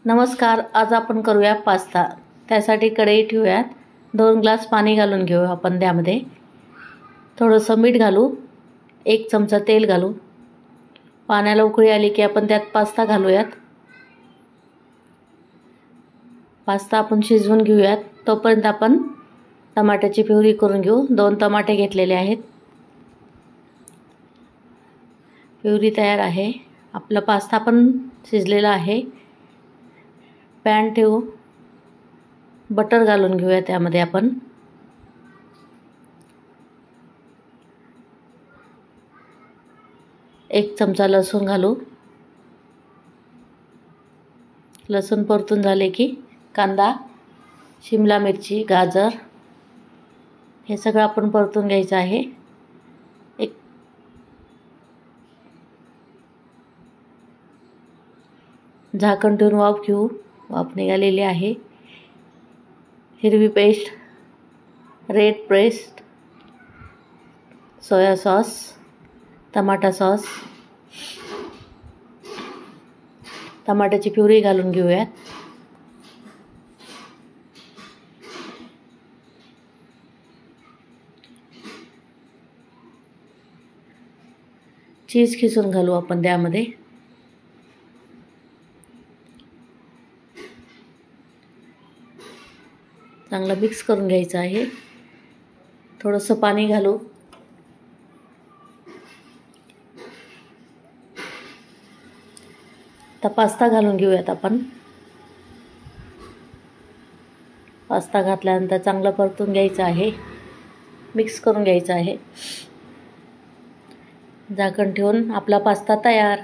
नमस्कार. आज आपण करूया पास्ता. त्यासाठी कढई ठेवूयात. 2 ग्लास पाणी घालून घेऊ आपण. त्यामध्ये थोडंसं मीठ घालू, 1 चमचा तेल घालू. पाण्याला उकळी आली की आपण त्यात पास्ता घालूयात. पास्ता आपण शिजवून घेऊयात. तोपर्यंत आपण टमाट्याची प्युरी करून घेऊ. 2 टमाटे घेतलेले आहेत. प्युरी तयार आहे. आपला पास्ता पण शिजलेला आहे. पॅन ठेवू, बटर घालून घेऊया. त्यामध्ये आपण एक चमचा लसूण घालू. लसूण परतून झाले की कांदा, शिमला मिरची, गाजर हे सगळं आपण परतून घ्यायचं आहे. एक झाकण ठेवून वाफ घेऊ. वाफ निघालेली आहे. हिरवी paste, red paste, soya sauce, टमाटा सॉस, टमाट्याची प्युरी घालून घेऊयात. चीज खिसून घालू आपण त्यामध्ये. चांगलं मिक्स करून घ्यायचं आहे. थोडंसं पाणी घालू. आता पास्ता घालून घेऊयात आपण. पास्ता घातल्यानंतर चांगलं परतून घ्यायचं आहे. मिक्स करून घ्यायचं आहे. झाकण ठेवून आपला पास्ता तयार.